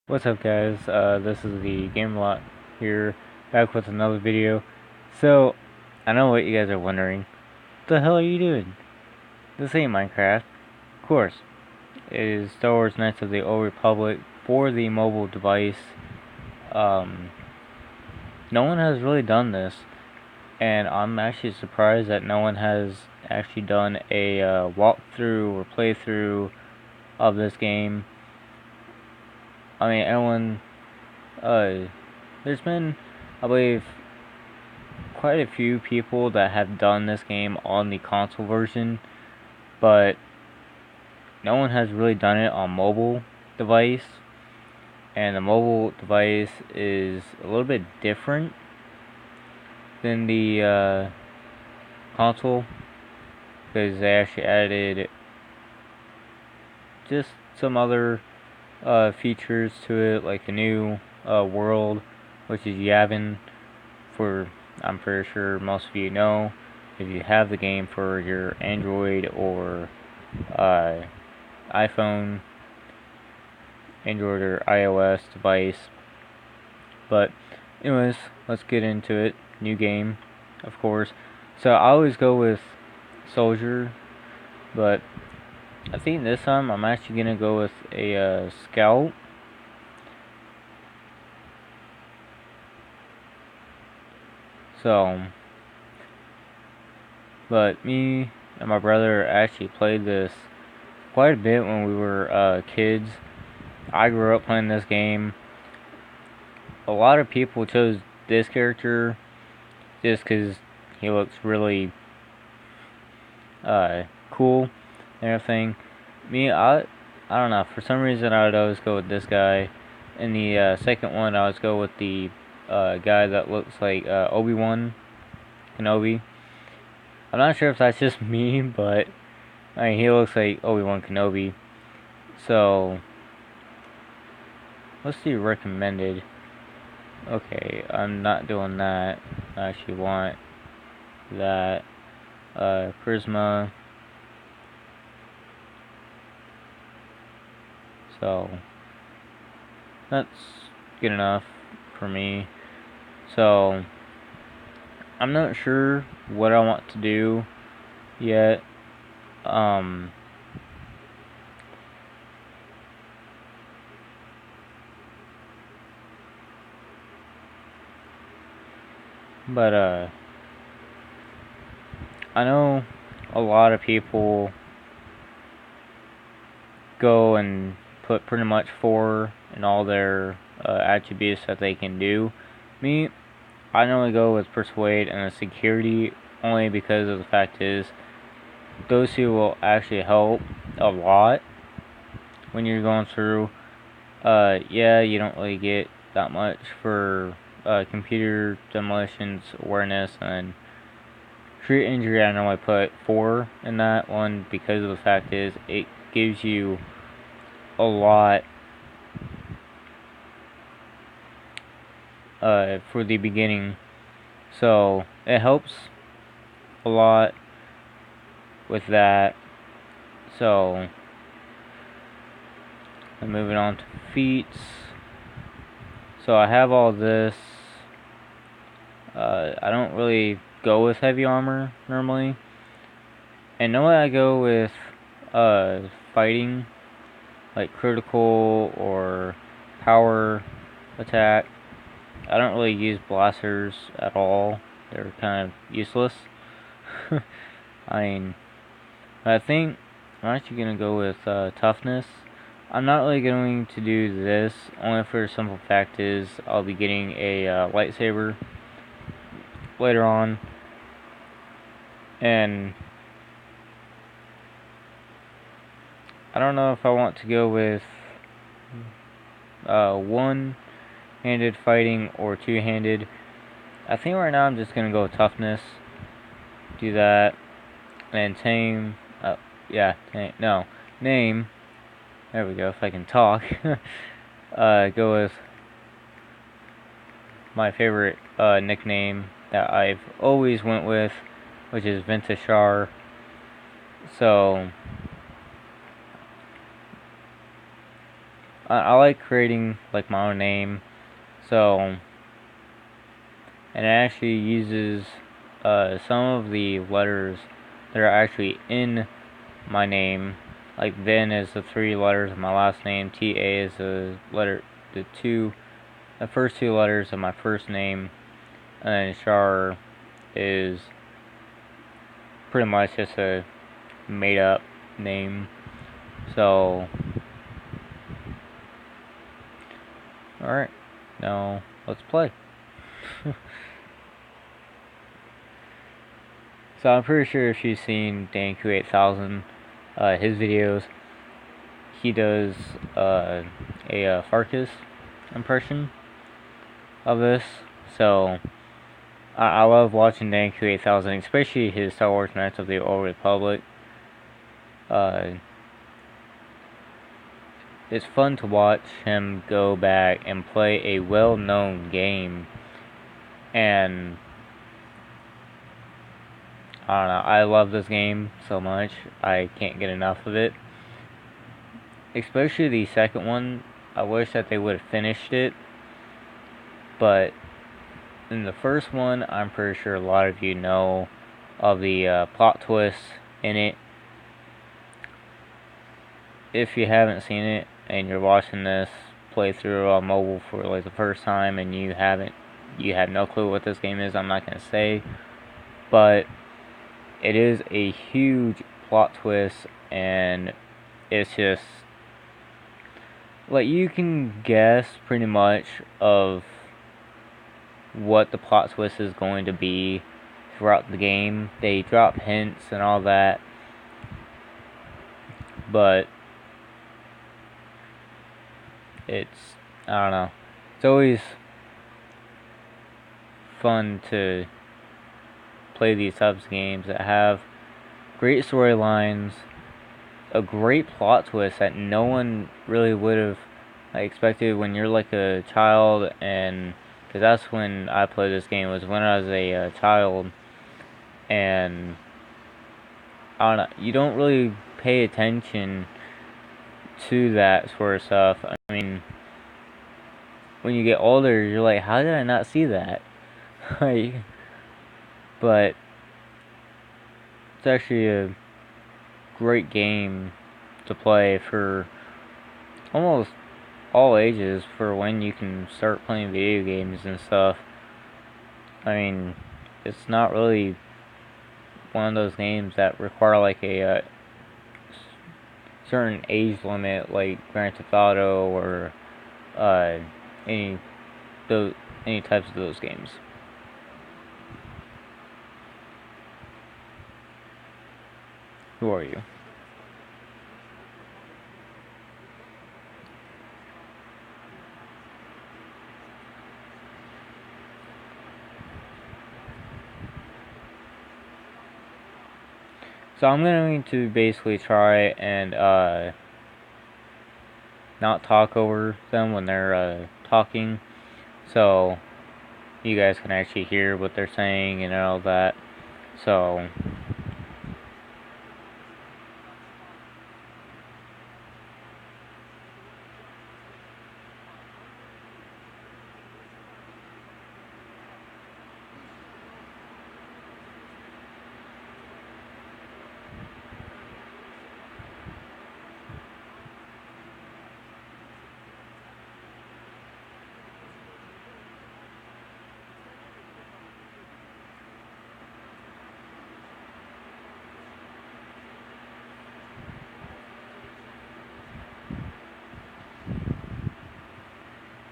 What's up, guys? This is the Gamelot here, back with another video. So, I know what you guys are wondering. What the hell are you doing? This ain't Minecraft. Of course, it is Star Wars Knights of the Old Republic for the mobile device. No one has really done this, and I'm actually surprised that no one has actually done a walkthrough or playthrough of this game. I mean, everyone, there's been, I believe, quite a few people that have done this game on the console version, but no one has really done it on mobile device. And the mobile device is a little bit different than the console, because they actually added just some other features to it, like the new world, which is Yavin. For I'm pretty sure most of you know, if you have the game for your Android or iPhone, Android or iOS device. But anyways, let's get into it. New game, of course. So I always go with Soldier, but I think this time I'm actually gonna go with a Scout. So, but me and my brother actually played this quite a bit when we were kids. I grew up playing this game. A lot of people chose this character just because he looks really cool and everything. I don't know. For some reason, I would always go with this guy. In the second one, I always go with the guy that looks like Obi-Wan Kenobi. I'm not sure if that's just me, but I mean, he looks like Obi-Wan Kenobi. So let's do recommended. Okay, I'm not doing that. I actually want that. Charisma. So that's good enough for me. So I'm not sure what I want to do yet. But I know a lot of people go and put pretty much 4 in all their attributes that they can do. Me, I normally go with Persuade and Security only because of the fact is those two will actually help a lot when you're going through. Yeah, you don't really get that much for computer demolitions, awareness, and street injury. I normally put 4 in that one because of the fact is it gives you a lot for the beginning, so it helps a lot with that. So I'm moving on to feats. So I have all this. I don't really go with heavy armor normally, and normally I go with fighting, like critical or power attack. I don't really use blasters at all. They're kind of useless. I think I'm actually gonna go with toughness. I'm not really going to do this, only for the simple fact is I'll be getting a lightsaber later on, and I don't know if I want to go with one-handed fighting or two-handed. I think right now I'm just gonna go with toughness. Do that, and tame. No, name. There we go. If I can talk, go with my favorite nickname that I've always went with, which is Ventashar. So I like creating like my own name, so, and it actually uses some of the letters that are actually in my name. Like Vin is the 3 letters of my last name, TA is the first 2 letters of my first name, and then Char is pretty much just a made up name. So, alright, now let's play. So I'm pretty sure if you've seen DanQ8000, his videos, he does a Farkas impression of this. So I love watching DanQ8000, especially his Star Wars Knights of the Old Republic. It's fun to watch him go back and play a well-known game, and I don't know, I love this game so much, I can't get enough of it. Especially the second one, I wish that they would have finished it, but in the first one, I'm pretty sure a lot of you know of the plot twists in it. If you haven't seen it, and you're watching this playthrough on mobile for like the first time, and you have no clue what this game is, I'm not going to say, but it is a huge plot twist, and it's just like you can guess pretty much of what the plot twist is going to be throughout the game. They drop hints and all that, but it's, I don't know, it's always fun to play these types of games that have great storylines, a great plot twist that no one really would have expected when you're like a child, and because that's when I played this game, was when I was a child, and I don't know, you don't really pay attention to that sort of stuff. I mean, when you get older, you're like, how did I not see that? Like, but it's actually a great game to play for almost all ages, for when you can start playing video games and stuff. I mean, it's not really one of those games that require like a certain age limit, like Grand Theft Auto or uh, any those any types of those games. Who are you? So I'm going to basically try and not talk over them when they're talking, so you guys can actually hear what they're saying and all that. So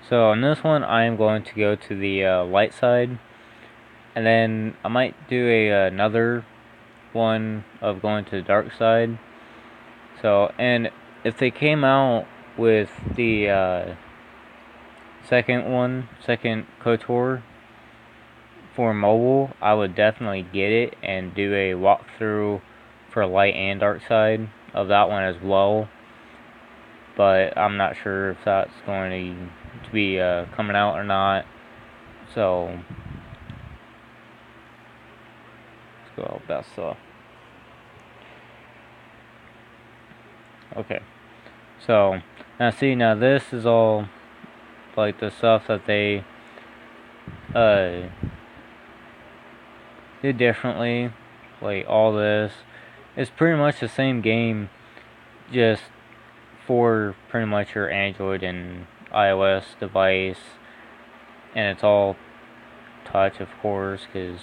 on this one, I am going to go to the light side, and then I might do another one of going to the dark side. So, and if they came out with the second KOTOR for mobile, I would definitely get it and do a walkthrough for light and dark side of that one as well. But I'm not sure if that's going to be coming out or not. So let's go out that stuff. Okay, so Now see, now this is all like the stuff that they did differently. Like all this, it's pretty much the same game, just for pretty much your Android and iOS device, and it's all touch, of course, because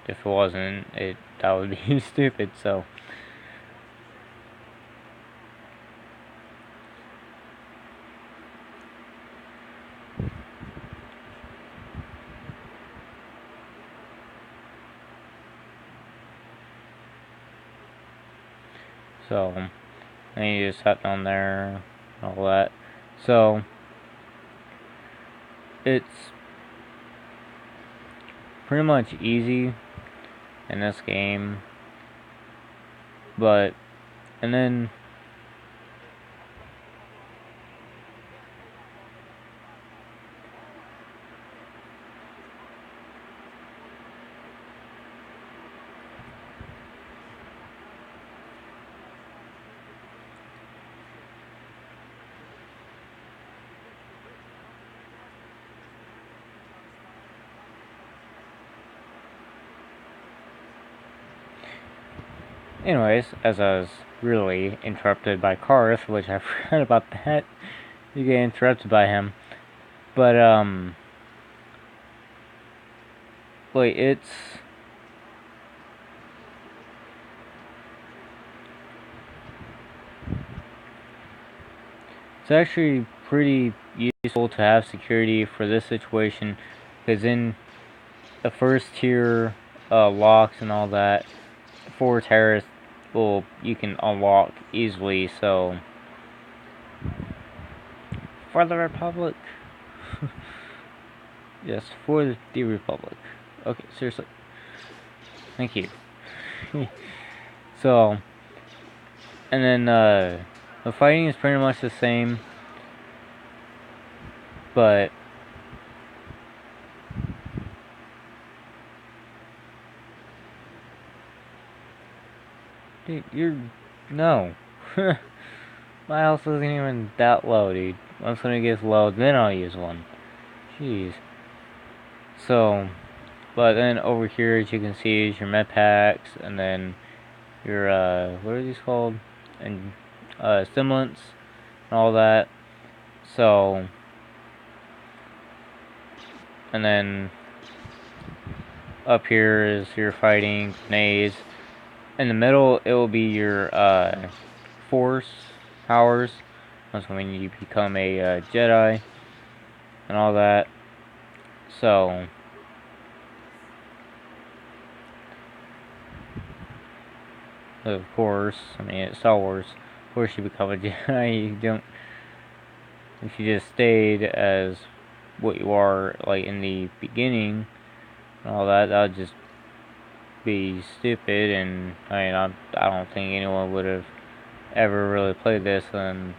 if it wasn't, that would be stupid. So and you just sat down there and all that. So it's pretty much easy in this game, but and then anyways, as I was really interrupted by Karth, which I forgot about that. You get interrupted by him. But like it's actually pretty useful to have security for this situation, because in the first tier locks and all that for terrorists, well, you can unlock easily. So for the Republic, yes, for the Republic. Okay, seriously, thank you. So, and then the fighting is pretty much the same, but dude, no. My house isn't even that low, dude. Once when it gets low, then I'll use one. Jeez. So, but then over here, as you can see, is your med packs, and then your what are these called? And stimulants and all that. So, and then up here is your fighting grenades. In the middle, it will be your force powers. That's when you become a Jedi and all that. So, of course, I mean, it's Star Wars. Of course, you become a Jedi. You don't. If you just stayed as what you are, like in the beginning, and all that, that would just be stupid. And I mean, I don't think anyone would have ever really played this, and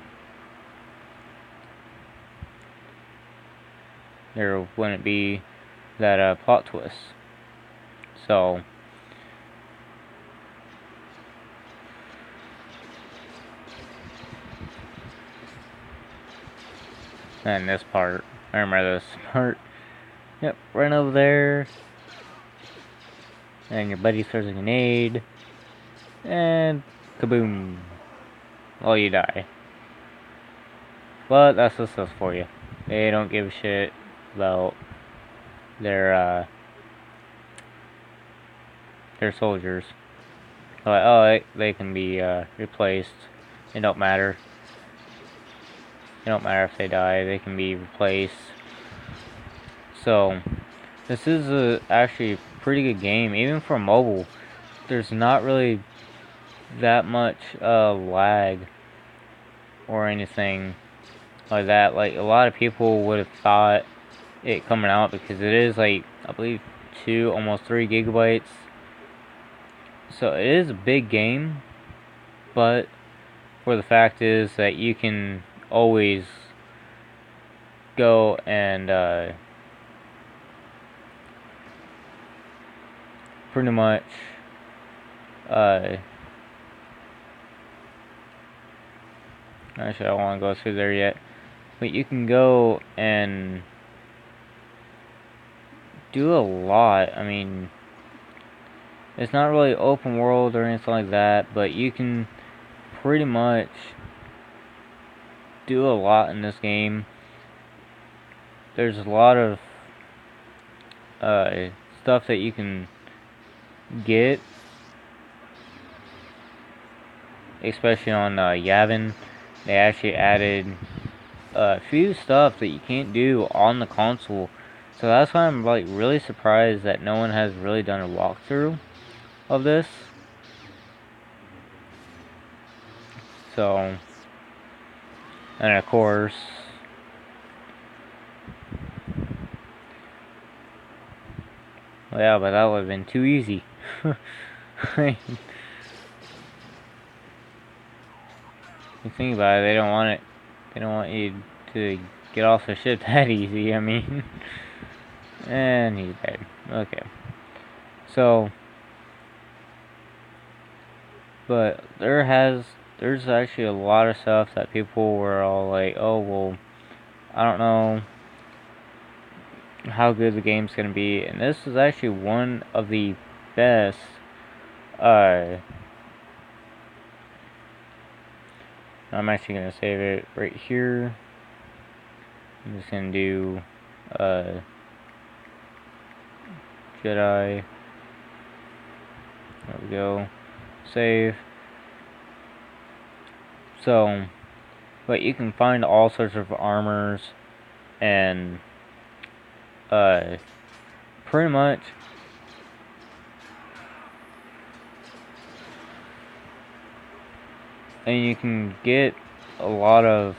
there wouldn't be that plot twist. So, and this part, I remember this part. Yep, run over there, and your buddy throws a grenade, and kaboom! Well, you die. But that's just us for you. They don't give a shit about their soldiers. They're like, oh, they can be replaced. It don't matter. It don't matter if they die. They can be replaced. So, this is actually a pretty good game, even for mobile. There's not really that much lag or anything like that. Like, a lot of people would have thought it coming out, because it is like, I believe 2, almost 3 gigabytes. So it is a big game, but for the fact is that you can always go and pretty much Actually, I don't want to go through there yet. But you can go and do a lot. I mean, it's not really open world or anything like that, but you can pretty much do a lot in this game. There's a lot of stuff that you can get, especially on Yavin. They actually added a few stuff that you can't do on the console. So that's why I'm like really surprised that no one has really done a walkthrough of this. So, and of course, well, yeah, but that would have been too easy. You think about it, they don't want it. They don't want you to get off the ship that easy. I mean, and he's dead. Okay. So, but there's actually a lot of stuff that people were all like, oh well, I don't know how good the game's gonna be, and this is actually one of the best. I'm actually gonna save it right here. I'm just gonna do Jedi. There we go. Save. So, but you can find all sorts of armors and pretty much and you can get a lot of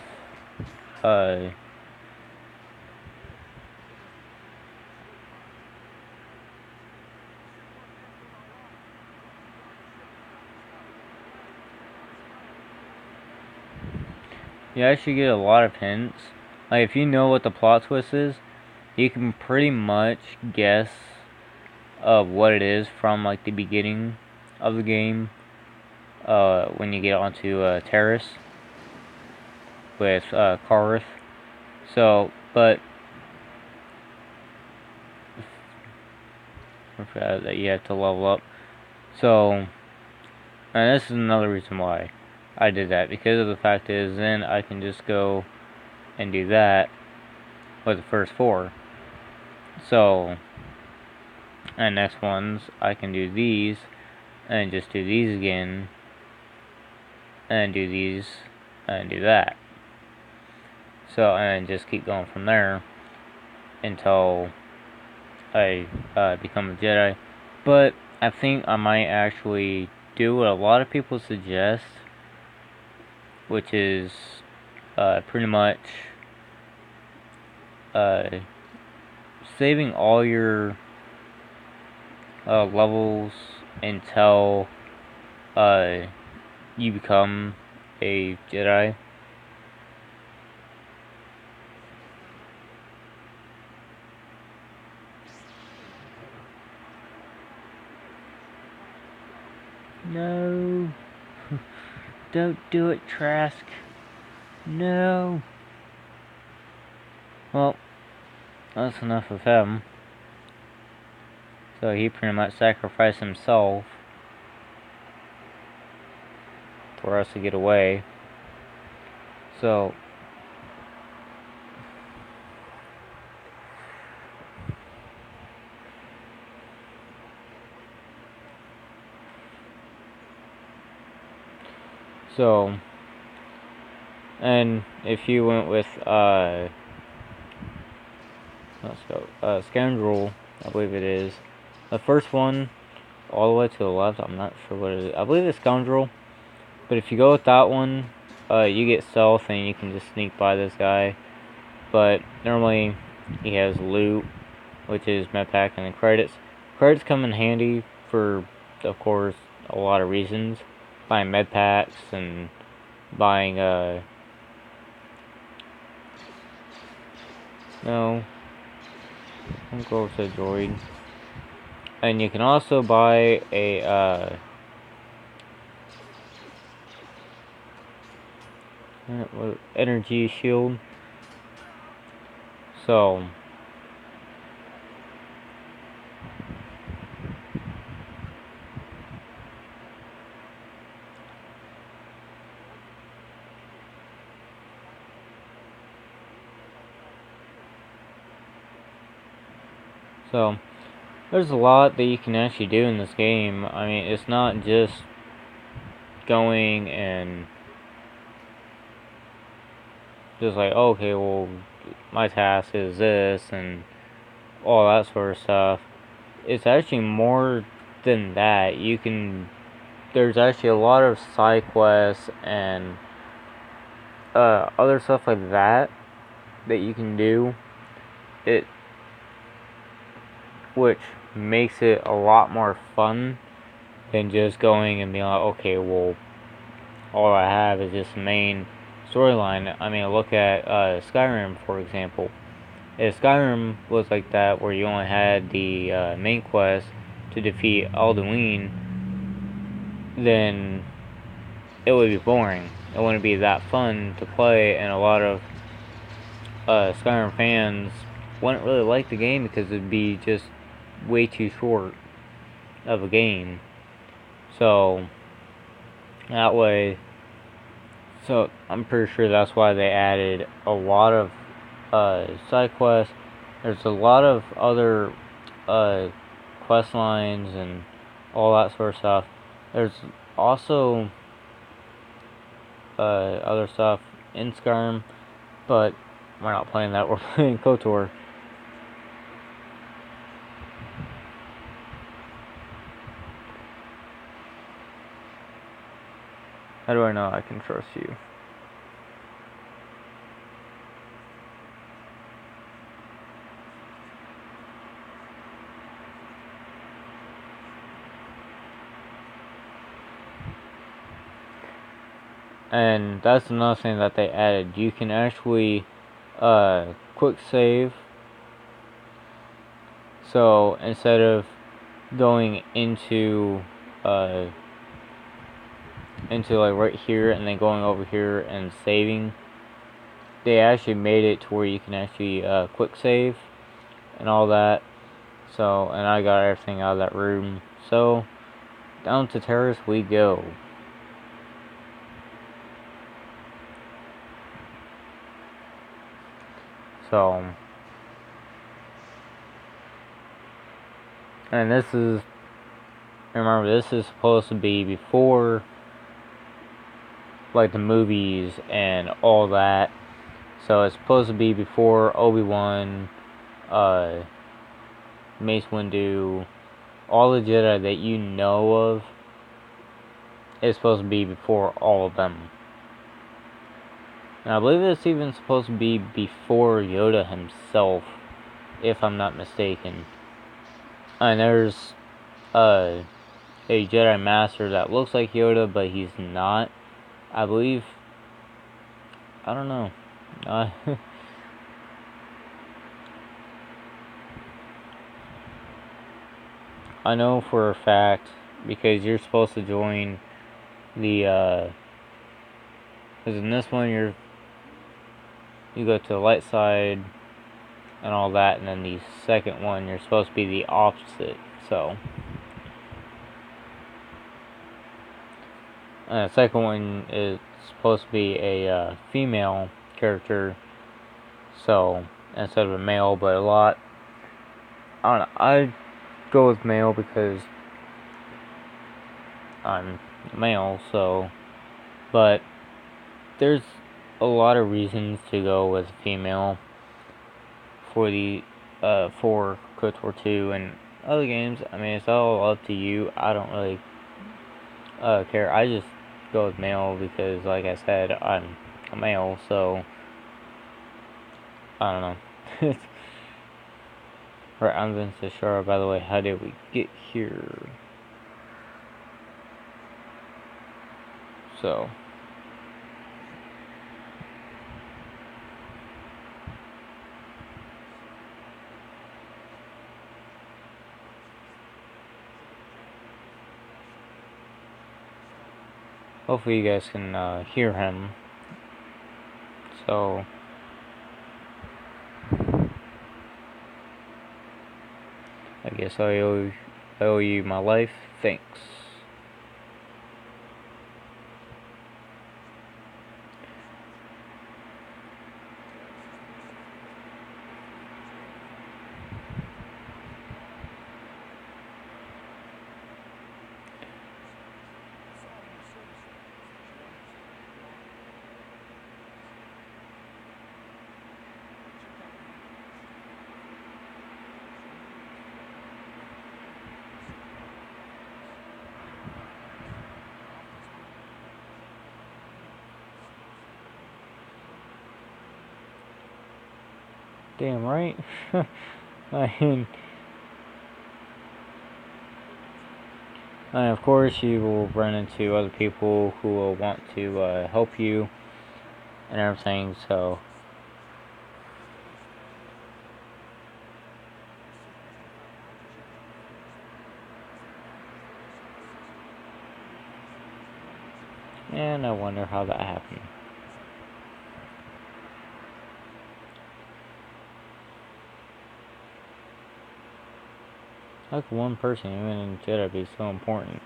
you actually get a lot of hints. Like if you know what the plot twist is, you can pretty much guess of what it is from like the beginning of the game. When you get onto Terrace with Karth. So, but that you have to level up. So, and this is another reason why I did that, because of the fact is then I can just go and do that with the first 4. So, and next ones I can do these and just do these again and do these and do that. So, and just keep going from there until I become a Jedi. But I think I might actually do what a lot of people suggest, which is pretty much saving all your levels until you become a Jedi. No. Don't do it, Trask. No. Well, that's enough of him. So he pretty much sacrificed himself for us to get away. So and if you went with let's go Scoundrel, I believe it is the first one all the way to the left. I'm not sure what it is. I believe it's Scoundrel. But if you go with that one, you get stealth and you can just sneak by this guy. But normally he has loot, which is medpack and the credits. Credits come in handy for, of course, a lot of reasons. Buying medpacks and buying no, don't go to the droid. And you can also buy a energy shield. So there's a lot that you can actually do in this game. I mean, it's not just going and just like, okay, well, my task is this and all that sort of stuff. It's actually more than that. There's actually a lot of side quests and other stuff like that you can do. It Which makes it a lot more fun than just going and being like, okay, well, all I have is this main storyline. I mean, look at Skyrim, for example. If Skyrim was like that, where you only had the main quest to defeat Alduin, then it would be boring. It wouldn't be that fun to play, and a lot of Skyrim fans wouldn't really like the game because it'd be just way too short of a game. So that way, I'm pretty sure that's why they added a lot of side quests. There's a lot of other quest lines and all that sort of stuff. There's also other stuff in Skyrim, but we're not playing that. We're playing KOTOR. How do I know I can trust you? And that's another thing that they added. You can actually quick save. So instead of going into like right here and then going over here and saving, they actually made it to where you can actually quick save and all that. So, and I got everything out of that room. So down to Terrace we go. So, and remember, this is supposed to be before like the movies and all that. So it's supposed to be before Obi-Wan, Mace Windu, all the Jedi that you know of. It's supposed to be before all of them. And I believe it's even supposed to be before Yoda himself, if I'm not mistaken. And there's a Jedi Master that looks like Yoda, but he's not. I believe. I don't know. I know for a fact because you're supposed to join the. Because in this one you go to the light side and all that, and then the second one you're supposed to be the opposite. So. And the second one is supposed to be a female character, so instead of a male, but I don't know. I go with male because I'm male, so. But there's a lot of reasons to go with female for the for KOTOR 2 and other games. I mean, it's all up to you. I don't really care. I just go with male because, like I said, I'm a male, so I don't know. Right, I'm Vince Ashara. By the way, how did we get here? So. Hopefully you guys can hear him. So I guess I owe you my life. Thanks. Damn right. I mean, and of course, you will run into other people who will want to help you and everything. So and I wonder how that happened. How could one person even in Jedi be so important?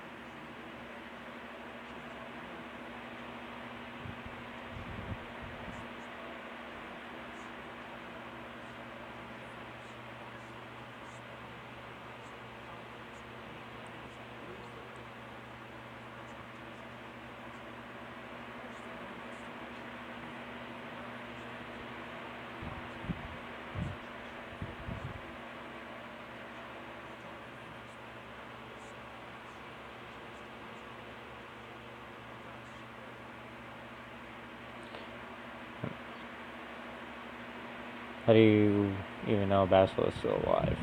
How do you even know Bastila is still alive?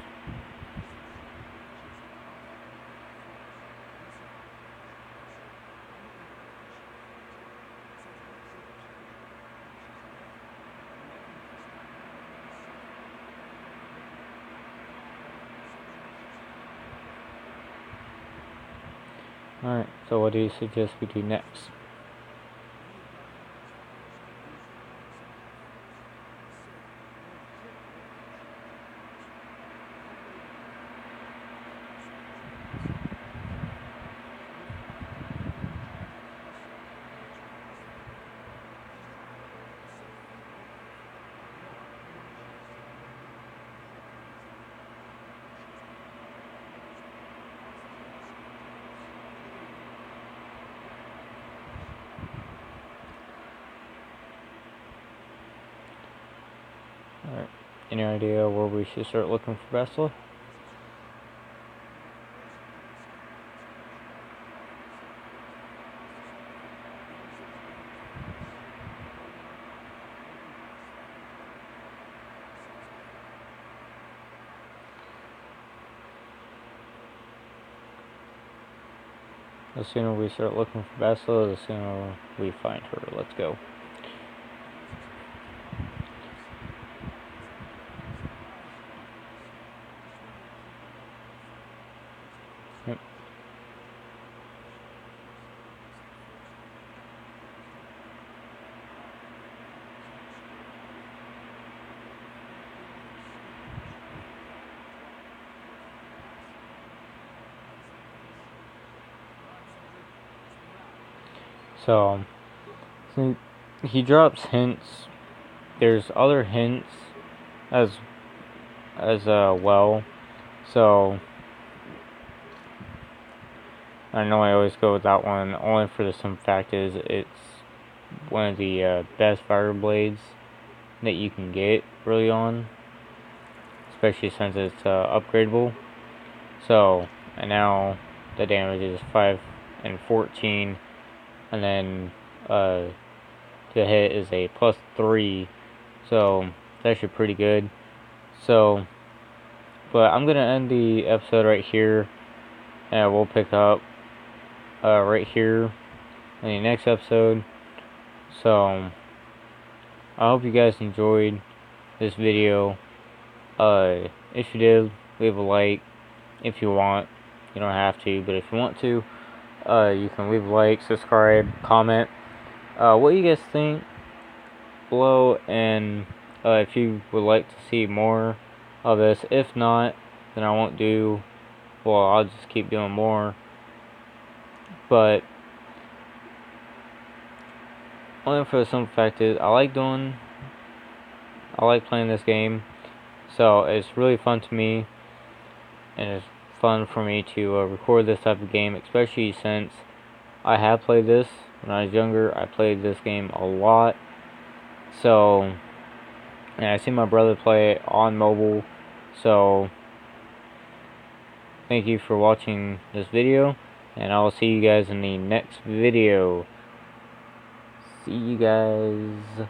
Alright, so what do you suggest we do next? Alright, any idea where we should start looking for Bastila? The sooner we start looking for Bastila, the sooner we find her. Let's go. Yep. So he drops hints. There's other hints as well. So I know I always go with that one only for the simple fact is it's one of the best fire blades that you can get early on, especially since it's upgradable. So and now the damage is 5 and 14, and then the hit is a +3, so it's actually pretty good. So, but I'm gonna end the episode right here, and we'll pick up right here in the next episode. So, I hope you guys enjoyed this video. If you did, leave a like if you want. You don't have to, but if you want to, you can leave a like, subscribe, comment. What you guys think below, and if you would like to see more of this. If not, then I won't do, well, I'll just keep doing more, but only for the simple fact is I like playing this game, so it's really fun to me, and it's fun for me to record this type of game, especially since I have played this when I was younger. I played this game a lot, so, and I see my brother play it on mobile, so thank you for watching this video, and I will see you guys in the next video. See you guys.